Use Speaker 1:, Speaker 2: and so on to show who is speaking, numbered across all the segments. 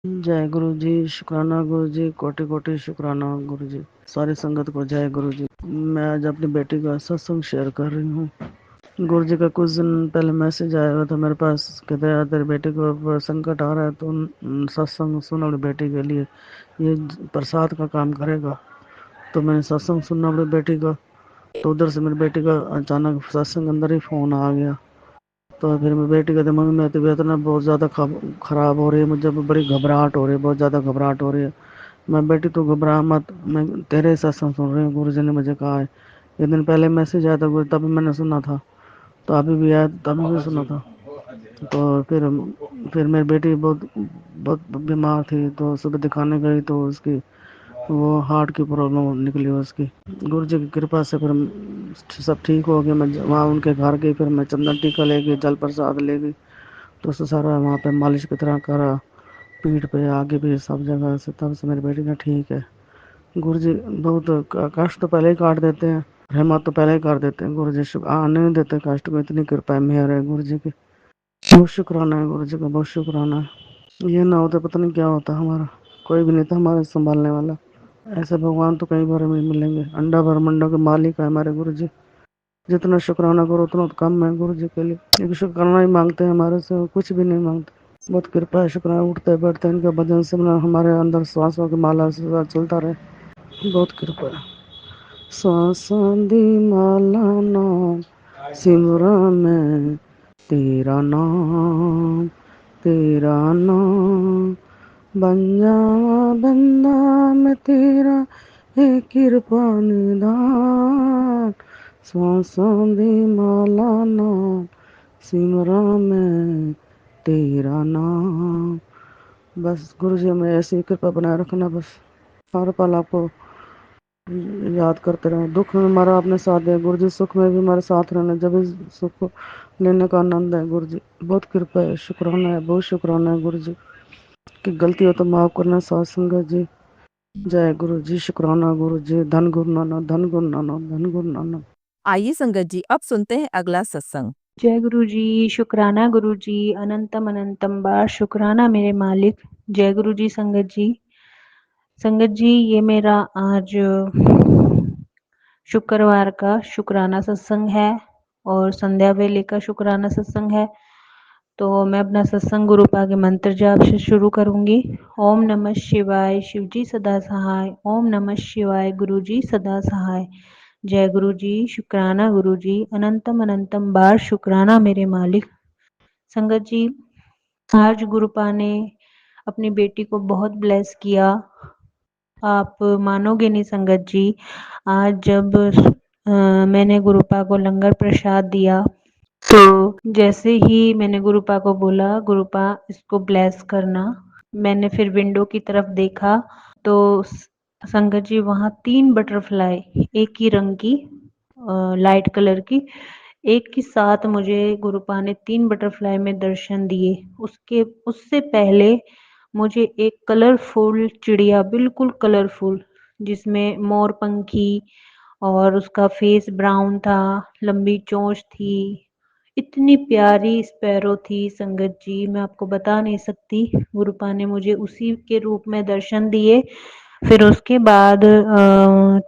Speaker 1: जय गुरु जी, शुक्राना गुरु जी, कोटि कोटि शुक्राना गुरु जी। सारी संगत को जय गुरु जी। मैं आज अपनी बेटी का सत्संग शेयर कर रही हूँ। गुरु जी का कुछ दिन पहले मैसेज आया हुआ था मेरे पास, कहते यार तेरी बेटी को ऊपर संकट आ रहा है तो सत्संग सुन अपनी बेटी के लिए, ये प्रसाद का काम करेगा। तो मैंने सत्संग सुना अपनी बेटी का, तो उधर से मेरी बेटी का अचानक सत्संग अंदर ही फ़ोन आ गया। तो फिर मेरी बेटी के दिमाग में तबीयत ना बहुत ज़्यादा ख़राब हो रही है, मुझे बड़ी घबराहट हो रही है, बहुत ज़्यादा घबराहट हो रही है। मैं बेटी तू घबरा मत, मैं तेरे सत्संग सुन रही हूँ, गुरु जी ने मुझे कहा है। एक दिन पहले मैसेज आया था गुरु, तभी मैंने सुना था, तो अभी भी आया तभी भी सुना था। तो फिर मेरी बेटी बहुत बहुत बीमार थी, तो सुबह दिखाने गई तो उसकी वो हार्ट की प्रॉब्लम निकली उसकी। गुरु जी की कृपा से फिर सब ठीक हो गया। मैं वहाँ उनके घर गई, फिर मैं चंदन टीका ले गई, जल प्रसाद ले गई, तो उससे सारा वहाँ पे मालिश की तरह करा, पीठ पे आगे भी सब जगह से, तब से मेरी बेटी का ठीक है। गुरु जी बहुत कष्ट तो पहले ही काट देते हैं, रहमत तो पहले ही कर देते हैं। गुरु जी आने नहीं देते कष्ट को, इतनी कृपा है, मेहर है गुरु जी की। बहुत शुक्राना है गुरु जी का, बहुत शुक्राना है। ये ना होता पता नहीं क्या होता हमारा, कोई भी नहीं था हमारे संभालने वाला। ऐसे भगवान तो कई बार हमें मिलेंगे। अंडा ब्रह्मंडों के मालिक है हमारे गुरु जी। जितना शुक्राना करो उतना तो कम है गुरु जी के लिए। एक शुक्राना ही मांगते हैं हमारे से, और कुछ भी नहीं मांगते। बहुत कृपा है, शुक्राना। उठते बैठते इनके भजन से हमारे अंदर श्वासों की माला से चलता रहे, बहुत कृपा है। श्वासों दी माला नाम सिमरा में, तेरा नाम, तेरा नाम, बन जावा बंदा मैं तेरा, हे कृपा निधान। श्वासों दी माला नाम सिमरा में, तेरा नाम। बस गुरु जी हमें ऐसी कृपा बनाए रखना, बस हर पल आपको याद करते रहे। दुख में हमारा आपने साथ दिया गुरु जी, सुख में भी हमारे साथ रहना, जब इस सुख लेने का आनंद है गुरु जी। बहुत कृपा है, शुक्राना है, बहुत शुक्राना है गुरु जी की। गलती हो तो माफ करना साथ संगत जी। जय गुरु जी, शुक्राना गुरु जी। धन गुरु नानक, धन गुरु नानक, धन गुरु नानक।
Speaker 2: आइए संगत जी, अब सुनते हैं अगला सत्संग।
Speaker 3: जय गुरु जी, शुक्राना गुरु जी, अनंतम अनंतम बार शुक्राना मेरे मालिक। जय गुरु जी। संगत जी ये मेरा आज शुक्रवार का शुक्राना सत्संग है और संध्या वेले का शुक्राना सत्संग है। तो मैं अपना सत्संग गुरुपा के मंत्र जाप से शुरू करूंगी। ओम नमः शिवाय, शिवजी सदा सहाय। ओम नमः शिवाय, गुरु जी सदा सहाय। जय गुरु जी, शुक्राना गुरु जी, अनंतम अनंतम बार शुक्राना मेरे मालिक। संगत जी आज गुरुपा ने अपनी बेटी को बहुत ब्लेस किया। आप मानोगे नहीं संगत जी, आज जब मैंने गुरुपा को लंगर प्रसाद दिया, तो जैसे ही मैंने गुरुपा को बोला गुरुपा इसको ब्लेस करना, मैंने फिर विंडो की तरफ देखा तो संगत जी वहाँ 3 बटरफ्लाई एक ही रंग की लाइट कलर की एक ही साथ मुझे गुरुपा ने 3 बटरफ्लाई में दर्शन दिए। उससे पहले मुझे एक कलरफुल चिड़िया, बिल्कुल कलरफुल, जिसमें मोरपंखी और उसका फेस ब्राउन था, लंबी चोंच थी, इतनी प्यारी स्पैरो थी संगत जी, मैं आपको बता नहीं सकती। गुरुपा ने मुझे उसी के रूप में दर्शन दिए। फिर उसके बाद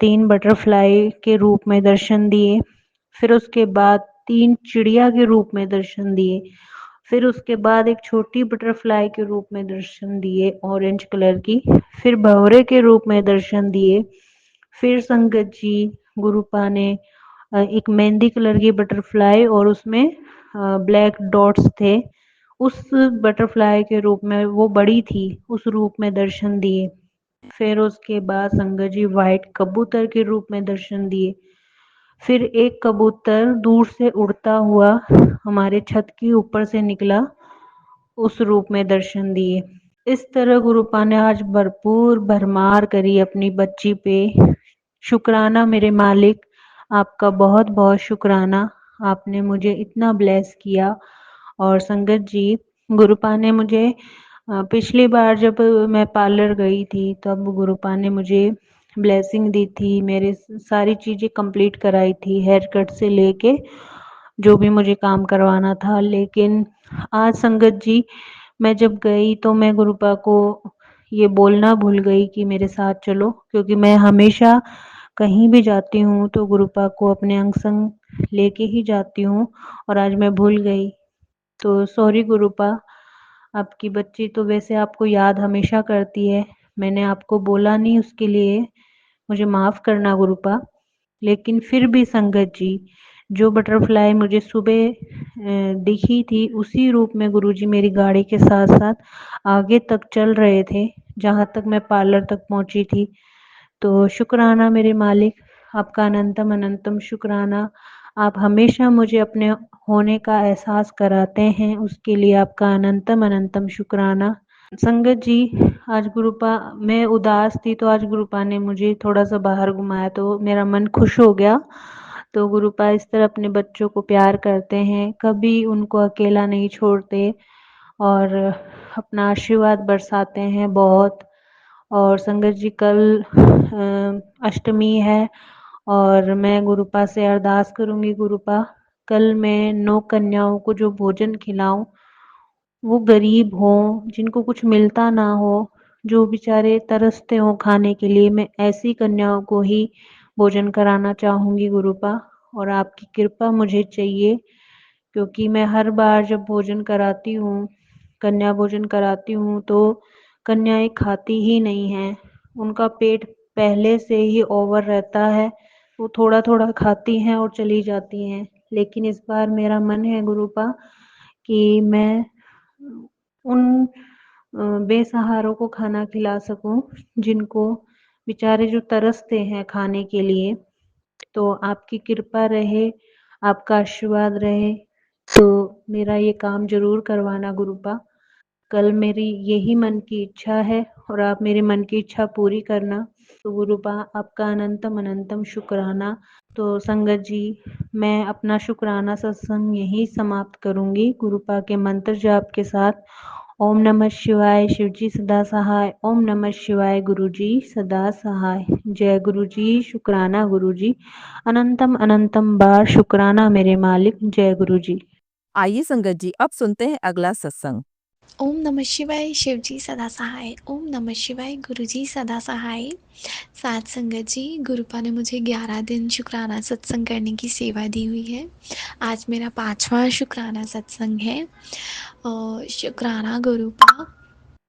Speaker 3: 3 बटरफ्लाई के रूप में दर्शन दिए। फिर उसके बाद 3 चिड़िया के रूप में दर्शन दिए। फिर उसके बाद एक छोटी बटरफ्लाई के रूप में दर्शन दिए ऑरेंज कलर की। फिर भंवरे के रूप में दर्शन दिए। फिर संगत जी गुरुपा ने एक मेहंदी कलर की बटरफ्लाई और उसमें ब्लैक डॉट्स थे, उस बटरफ्लाई के रूप में, वो बड़ी थी, उस रूप में दर्शन दिए। फिर उसके बाद संगत जी व्हाइट कबूतर के रूप में दर्शन दिए। फिर एक कबूतर दूर से उड़ता हुआ हमारे छत के ऊपर से निकला, उस रूप में दर्शन दिए। इस तरह गुरुपा ने आज भरपूर भरमार करी अपनी बच्ची पे। शुक्राना मेरे मालिक, आपका बहुत बहुत शुक्राना, आपने मुझे इतना ब्लेस किया। और संगत जी गुरुपा ने मुझे पिछली बार जब मैं पार्लर गई थी तब गुरुपा ने मुझे ब्लेसिंग दी थी, मेरे सारी चीज़ें कंप्लीट कराई थी, हेयर कट से लेके जो भी मुझे काम करवाना था। लेकिन आज संगत जी मैं जब गई तो मैं गुरुपा को ये बोलना भूल गई कि मेरे साथ चलो, क्योंकि मैं हमेशा कहीं भी जाती हूँ तो गुरुपा को अपने अंग संग लेके ही जाती हूँ और आज मैं भूल गई। तो सॉरी गुरुपा, आपकी बच्ची तो वैसे आपको याद हमेशा करती है। मैंने आपको बोला नहीं उसके लिए, मुझे माफ़ करना गुरुपा। लेकिन फिर भी संगत जी, जो बटरफ्लाई मुझे सुबह दिखी थी उसी रूप में गुरुजी मेरी गाड़ी के साथ-साथ आगे तक चल रहे थे, जहाँ तक मैं पार्लर तक पहुँची थी। तो शुक्राना मेरे मालिक, आपका अनंतम अनंतम शुक्राना। आप हमेशा मुझे अपने होने का एहसास कराते हैं, उसके लिए आपका अनंतम अनंतम शुक्राना। संगत जी, आज गुरुपा मैं उदास थी तो आज गुरुपा ने मुझे थोड़ा-सा बाहर घुमाया तो मेरा मन खुश हो गया। तो गुरुपा इस तरह अपने बच्चों को प्यार करते हैं, कभी उनको अकेला नहीं छोड़ते और अपना आशीर्वाद बरसाते हैं बहुत। और संगत जी कल अष्टमी है और मैं गुरुपा से अरदास करूँगी गुरुपा, कल मैं 9 कन्याओं को जो भोजन खिलाऊँ, वो गरीब हों, जिनको कुछ मिलता ना हो, जो बेचारे तरसते हों खाने के लिए, मैं ऐसी कन्याओं को ही भोजन कराना चाहूँगी गुरुपा। और आपकी कृपा मुझे चाहिए, क्योंकि मैं हर बार जब भोजन कराती हूँ, कन्या भोजन कराती हूँ, तो कन्याएँ खाती ही नहीं हैं। उनका पेट पहले से ही ओवर रहता है, वो थोड़ा-थोड़ा खाती हैं और चली जाती हैं। लेकिन इस बार मेरा मन है गुरुपा कि मैं उन बेसहारों को खाना खिला सकूँ, जिनको बेचारे जो तरसते हैं खाने के लिए। तो आपकी कृपा रहे, आपका आशीर्वाद रहे, तो मेरा ये काम ज़रूर करवाना गुरुपा। कल मेरी यही मन की इच्छा है और आप मेरे मन की इच्छा पूरी करना। तो गुरुपा आपका अनंतम अनंतम शुक्राना। तो संगत जी, मैं अपना शुक्राना सत्संग यहीं समाप्त करूँगी गुरुपा के मंत्र जाप के साथ। ओम नमः शिवाय, शिवजी सदा सहाय। ओम नमः शिवाय, गुरुजी सदा सहाय। जय गुरुजी, शुक्राना गुरुजी, अनंतम अनंतम बार शुक्राना मेरे मालिक। जय गुरुजी।
Speaker 2: आइए संगत जी अब सुनते हैं अगला सत्संग।
Speaker 4: ओम नमः शिवाय, शिवजी सदा सहाय। ओम नमः शिवाय, गुरुजी सदा सहाय। साथ संगत जी, गुरुपा ने मुझे 11 दिन शुक्राना सत्संग करने की सेवा दी हुई है। आज मेरा 5वां शुक्राना सत्संग है। शुक्राना गुरुपा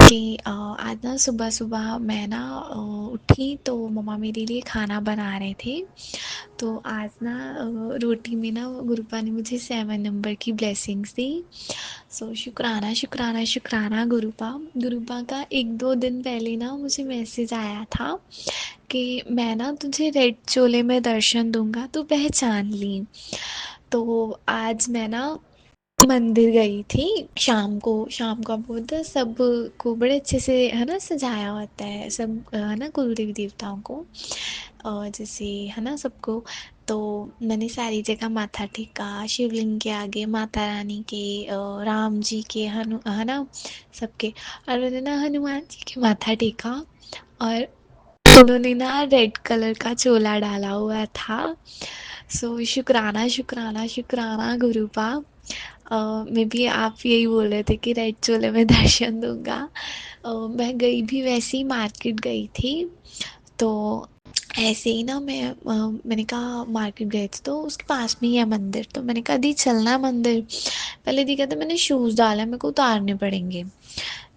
Speaker 4: कि आज ना सुबह-सुबह मैं ना उठी तो मम्मा मेरे लिए खाना बना रहे थे। तो आज ना रोटी में ना गुरुपा ने मुझे 7 नंबर की ब्लेसिंग्स दी। सो शुक्राना शुक्राना शुक्राना गुरुपा। गुरुपा का 1-2 दिन पहले ना मुझे मैसेज आया था कि मैं ना तुझे रेड चोले में दर्शन दूंगा, तू पहचान ली। तो आज मैं ना मंदिर गई थी शाम को आप बोलते हैं सब को बड़े अच्छे से है ना सजाया होता है सब है ना कुल देवी देवताओं को जैसे है ना सबको। तो मैंने सारी जगह माथा टेका, शिवलिंग के आगे माता रानी के, राम जी के, हनु है ना सबके। और मैंने ना हनुमान जी के माथा टेका और उन्होंने ना रेड कलर का चोला डाला हुआ था। सो शुक्राना शुक्राना शुक्राना गुरुपा। मे बी आप यही बोल रहे थे कि रेड चोले में दर्शन दूंगा। मैं गई भी वैसे ही मार्केट गई थी। तो ऐसे ही ना मैंने कहा मार्केट गए थे तो उसके पास में ही है मंदिर, तो मैंने कहा दी चलना मंदिर। पहले दी कहते मैंने शूज़ डाला मेरे को उतारने पड़ेंगे।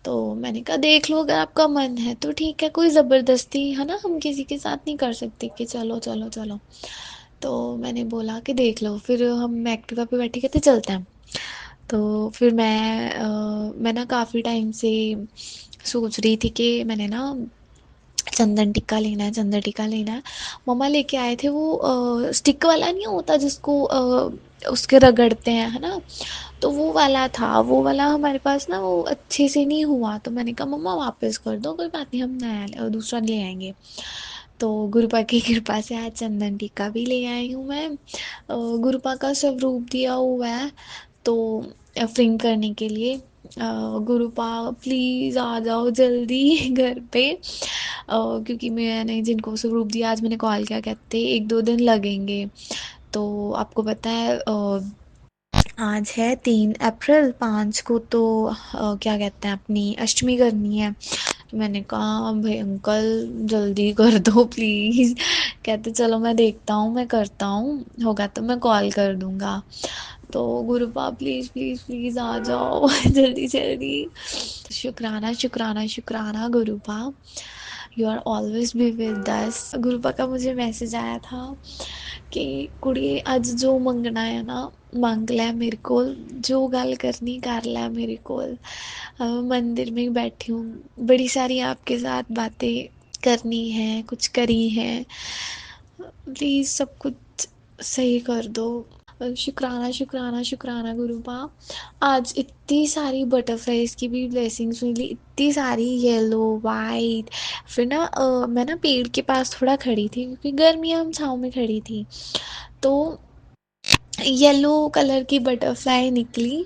Speaker 4: तो मैंने कहा देख लो अगर आपका मन है तो ठीक है, कोई ज़बरदस्ती है ना हम किसी के साथ नहीं कर सकते कि चलो चलो चलो। तो मैंने बोला कि देख लो, फिर हम एक्टिवा पे बैठे कहते चलते हैं। तो फिर मैं ना काफ़ी टाइम से सोच रही थी कि मैंने ना चंदन टिक्का लेना है, चंदन टिक्का लेना है। मम्मा लेके आए थे वो स्टिक वाला नहीं होता जिसको उसके रगड़ते हैं है ना, तो वो वाला था। वो वाला हमारे पास ना वो अच्छे से नहीं हुआ, तो मैंने कहा मम्मा वापस कर दो, कोई बात नहीं हम दूसरा ले आएंगे। तो गुरुपा की कृपा से आज चंदन टिक्का भी ले आई हूँ मैं। गुरुपा का स्वरूप दिया हुआ है तो फ्रेम करने के लिए। गुरुपा प्लीज़ आ जाओ जल्दी घर पे, क्योंकि मैंने जिनको स्वरूप दिया आज मैंने कॉल किया, कहते 1-2 दिन लगेंगे। तो आपको पता है आज है 3 अप्रैल, 5 को तो क्या कहते हैं, अपनी अष्टमी करनी है। मैंने कहा भाई अंकल जल्दी कर दो प्लीज़। कहते चलो मैं देखता हूँ, मैं करता हूँ, होगा तो मैं कॉल कर दूँगा। तो गुरुपा प्लीज़ प्लीज़ प्लीज़ आ जाओ जल्दी जल्दी। शुक्राना शुक्राना शुक्राना Gurupa, you are always be with us. Gurupa का मुझे मैसेज आया था कि कुड़िए अज जो मंगना है ना मंग लै मेरे को, जो गल करनी कर लै मेरे को। मंदिर में बैठी हूँ, बड़ी सारी आपके साथ बातें करनी है, कुछ करी है, प्लीज़ सब कुछ सही कर दो। शुक्राना शुक्राना शुक्राना गुरुपा, आज इतनी सारी बटरफ्लाइज की भी ब्लेसिंग्स मिली, इतनी सारी येलो वाइट। फिर ना मैं ना पेड़ के पास थोड़ा खड़ी थी क्योंकि गर्मियाँ हम छाँव में खड़ी थी, तो येलो कलर की बटरफ्लाई निकली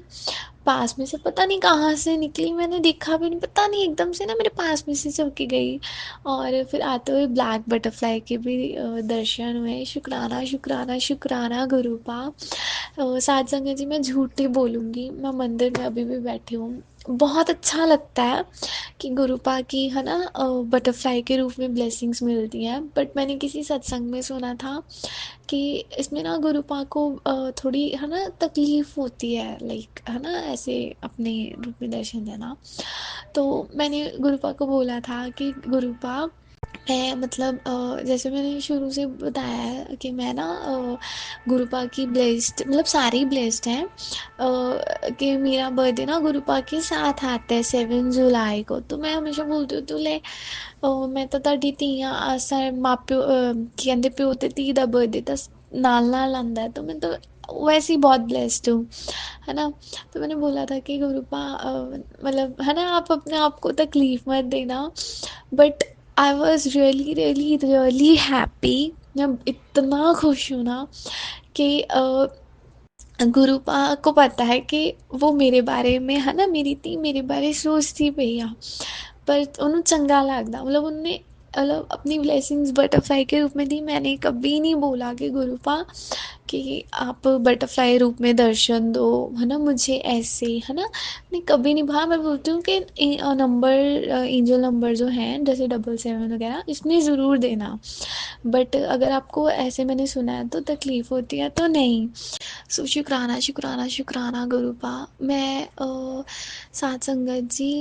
Speaker 4: पास में से, पता नहीं कहाँ से निकली, मैंने देखा भी नहीं, पता नहीं एकदम से ना मेरे पास में से चमकी गई। और फिर आते हुए ब्लैक बटरफ्लाई के भी दर्शन हुए। शुक्राना शुक्राना शुक्राना गुरुपा। साथ संगत जी, मैं झूठ नहीं बोलूँगी, मैं मंदिर में अभी भी बैठी हूँ। बहुत अच्छा लगता है कि गुरुपा की है ना बटरफ्लाई के रूप में ब्लेसिंग्स मिलती हैं। बट मैंने किसी सत्संग में सुना था कि इसमें ना गुरुपा को थोड़ी है ना तकलीफ होती है, लाइक है ना ऐसे अपने रूप में दर्शन देना। तो मैंने गुरुपा को बोला था कि गुरुपा, मैं मतलब जैसे मैंने शुरू से बताया है कि मैं ना गुरुपा की ब्लेस्ड, मतलब सारी ब्लेस्ड हैं, कि मेरा बर्थडे ना गुरुपा के साथ आता है 7 जुलाई को। तो मैं हमेशा बोलती हूँ, तो ले मैं ਤਾਂ ਤੁਹਾਡੀ ਧੀਆਂ मापियो कहते प्यो ते धी ਦਾ बर्थडे ਤਾਂ नाल नाल आंदा है, तो मैं तो वैसे ही बहुत ब्लेस्ड हूँ, है ना। तो मैंने बोला था कि गुरुपा मतलब है ना आप अपने आप को तकलीफ मत देना, but I was really really really happy. मैं इतना खुश हूँ ना कि गुरुपा को पता है कि वो मेरे बारे में है ना, मेरी धी मेरे बारे सोचती पई आ, पर ਉਹਨੂੰ ਚੰਗਾ ਲੱਗਦਾ, मतलब उनने मतलब अपनी ब्लेसिंग्स बटरफ्लाई के रूप में दी। मैंने कभी नहीं बोला कि गुरुपा कि आप बटरफ्लाई रूप में दर्शन दो, है ना मुझे ऐसे, है ना, नहीं कभी नहीं कहा। मैं बोलती हूँ कि नंबर, एंजल नंबर जो हैं जैसे 777 वगैरह, इसमें ज़रूर देना, बट अगर आपको ऐसे मैंने सुना है तो तकलीफ़ होती है तो नहीं। सो शुक्राना शुक्राना शुक्राना गुरुपा। मैं साथ संगत जी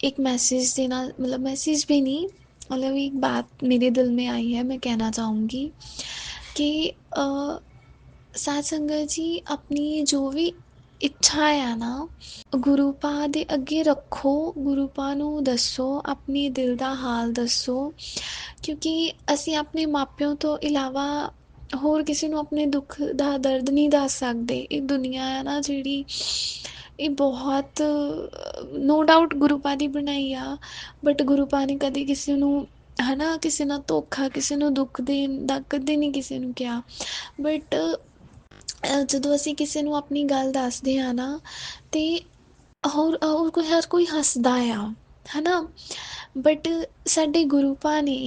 Speaker 4: एक मैसेज देना, मतलब मैसेज भी नहीं, मतलब एक बात मेरे दिल में आई है, मैं कहना चाहूँगी कि साथ संगत जी अपनी जो भी ਇੱਛਾ ਆ ਨਾ ਗੁਰੂਪਾ ਦੇ ਅੱਗੇ ਰੱਖੋ, ਗੁਰੂਪਾ ਨੂੰ ਦੱਸੋ, ਆਪਣੀ ਦਿਲ ਦਾ ਹਾਲ ਦੱਸੋ, ਕਿਉਂਕਿ ਅਸੀਂ ਆਪਣੇ ਮਾਪਿਆਂ ਤੋਂ ਇਲਾਵਾ ਹੋਰ ਕਿਸੇ ਨੂੰ ਆਪਣੇ ਦੁੱਖ ਦਾ ਦਰਦ ਨਹੀਂ ਦੱਸ ਸਕਦੇ। ਇਹ ਦੁਨੀਆ ਹੈ ਨਾ ਜਿਹੜੀ, ਇਹ ਬਹੁਤ ਨੋ ਡਾਊਟ ਗੁਰੂਪਾ ਦੀ ਬਣਾਈ ਆ, ਬਟ ਗੁਰੂਪਾ ਨੇ ਕਦੇ ਕਿਸੇ ਨੂੰ ਹੈ ਨਾ ਕਿਸੇ ਨਾਲ ਧੋਖਾ, ਕਿਸੇ ਨੂੰ ਦੁੱਖ ਦੇਣ ਦਾ ਕਦੇ ਨਹੀਂ ਕਿਸੇ ਨੂੰ ਕਿਹਾ। ਬਟ ਜਦੋਂ ਅਸੀਂ ਕਿਸੇ ਨੂੰ ਆਪਣੀ ਗੱਲ ਦੱਸਦੇ ਹਾਂ ਨਾ, ਤੇ ਹੋਰ ਕੋਈ ਹਰ ਕੋਈ ਹੱਸਦਾ ਆ, ਹੈ ਨਾ, ਬਟ ਸਾਡੇ ਗੁਰੂਪਾ ਨੇ,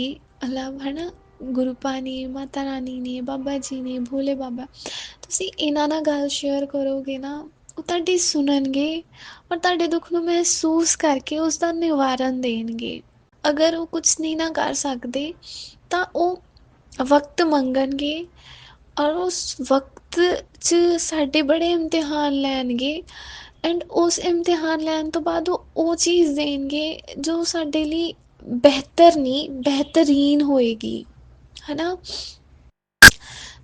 Speaker 4: ਮਤਲਬ ਹੈ ਨਾ, ਗੁਰੂਪਾ ਨੇ, ਮਾਤਾ ਰਾਣੀ ਨੇ, ਬਾਬਾ ਜੀ ਨੇ, ਭੋਲੇ ਬਾਬਾ, ਤੁਸੀਂ ਇਹਨਾਂ ਨਾਲ ਗੱਲ ਸ਼ੇਅਰ ਕਰੋਗੇ ਨਾ, ਉਹ ਤੁਹਾਡੀ ਸੁਣਨਗੇ ਔਰ ਤੁਹਾਡੇ ਦੁੱਖ ਨੂੰ ਮਹਿਸੂਸ ਕਰਕੇ ਉਸ ਦਾ ਨਿਵਾਰਨ ਦੇਣਗੇ। ਅਗਰ ਉਹ ਕੁਛ ਨਹੀਂ ਨਾ ਕਰ ਸਕਦੇ ਤਾਂ ਉਹ ਵਕਤ ਮੰਗਣਗੇ, ਔਰ ਉਸ ਵਕਤ 'ਚ ਸਾਡੇ ਬੜੇ ਇਮਤਿਹਾਨ ਲੈਣਗੇ, ਐਂਡ ਉਸ ਇਮਤਿਹਾਨ ਲੈਣ ਤੋਂ ਬਾਅਦ ਉਹ ਚੀਜ਼ ਦੇਣਗੇ ਜੋ ਸਾਡੇ ਲਈ ਬਿਹਤਰ ਨਹੀਂ ਬਿਹਤਰੀਨ ਹੋਏਗੀ, ਹੈ ਨਾ।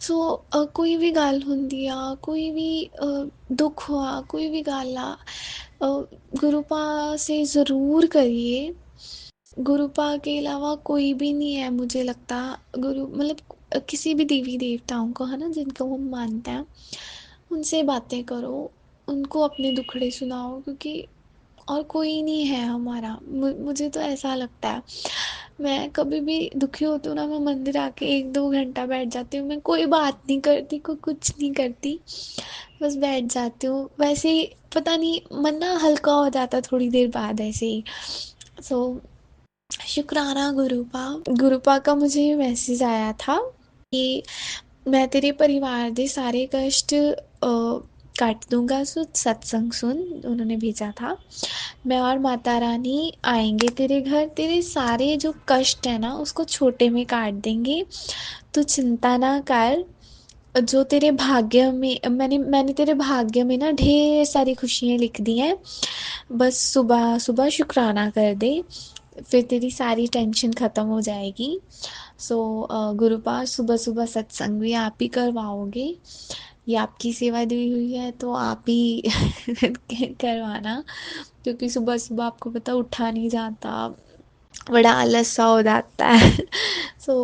Speaker 4: ਸੋ ਕੋਈ ਵੀ ਗੱਲ ਹੁੰਦੀ ਆ, ਕੋਈ ਵੀ दुख हुआ, कोई भी गल आ, गुरुपा से ज़रूर करिए। गुरुपा के अलावा कोई भी नहीं है मुझे लगता। गुरु मतलब किसी भी देवी देवताओं को, है ना, जिनको हम मानते हैं, उनसे बातें करो, उनको अपने दुखड़े सुनाओ, क्योंकि और कोई नहीं है हमारा। मुझे तो ऐसा लगता है, मैं कभी भी दुखी होती हूँ ना, मैं मंदिर आके 1-2 घंटा बैठ जाती हूँ, मैं कोई बात नहीं करती, कोई कुछ नहीं करती, बस बैठ जाती हूँ। वैसे ही पता नहीं मन ना हल्का हो जाता थोड़ी देर बाद ऐसे ही। सो शुक्राना गुरुपा। गुरुपा का मुझे मैसेज आया था कि मैं तेरे परिवार दे सारे कष्ट काट दूंगा सत्संग सुन, उन्होंने भेजा था। मैं और माता रानी आएंगे तेरे घर, तेरे सारे जो कष्ट है ना उसको छोटे में काट देंगे। तू चिंता ना कर, जो तेरे भाग्य में मैंने मैंने तेरे भाग्य में ना ढेर सारी खुशियाँ लिख दी हैं। बस सुबह सुबह शुक्राना कर दे, फिर तेरी सारी टेंशन ख़त्म हो जाएगी। सो गुरुपाद सुबह सुबह सत्संग भी आप ही करवाओगे, ये आपकी सेवा दी हुई है तो आप ही करवाना, क्योंकि सुबह सुबह आपको पता उठा नहीं जाता, बड़ा आलस सा हो जाता है। सो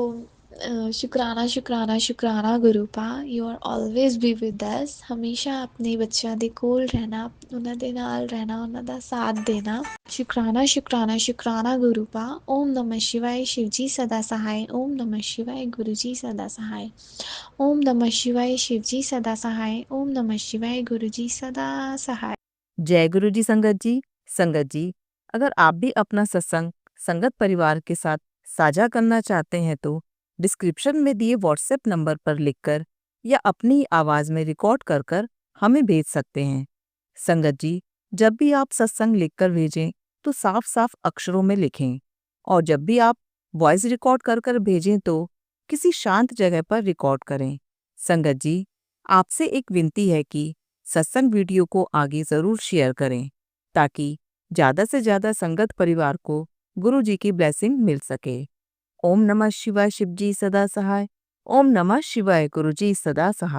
Speaker 4: शुक्राना शुक्राना शुक्राना Gurupa, you are always be with us. हमेशा अपने बच्चों ਦੇ ਕੋਲ ਰਹਿਣਾ, ਉਹਨਾਂ ਦੇ ਨਾਲ ਰਹਿਣਾ, ਉਹਨਾਂ ਦਾ ਸਾਥ ਦੇਣਾ। शुक्राना शुक्राना शुक्राना गुरुपा। ओम नमः शिवाय शिवजी सदा सहाय। ओम नमः शिवाय गुरुजी सदा सहाय। ओम नमः शिवाय शिवजी सदा सहाय। ओम नमः शिवाय गुरुजी सदा सहाय।
Speaker 2: जय गुरु जी संगत जी, अगर आप भी अपना सत्संग संगत परिवार के साथ साझा करना चाहते हैं तो डिस्क्रिप्शन में दिए व्हाट्सएप नंबर पर लिखकर या अपनी आवाज में रिकॉर्ड कर कर हमें भेज सकते हैं। संगत जी, जब भी आप सत्संग लिखकर भेजें तो साफ साफ अक्षरों में लिखें, और जब भी आप वॉइस रिकॉर्ड कर कर भेजें तो किसी शांत जगह पर रिकॉर्ड करें। संगत जी, आपसे एक विनती है कि सत्संग वीडियो को आगे जरूर शेयर करें ताकि ज्यादा से ज्यादा संगत परिवार को गुरु जी की ब्लेसिंग मिल सके। ओम नमः शिवाय शिवजी सदा सहाय। ओम नमः शिवाय गुरुजी सदा सहाय।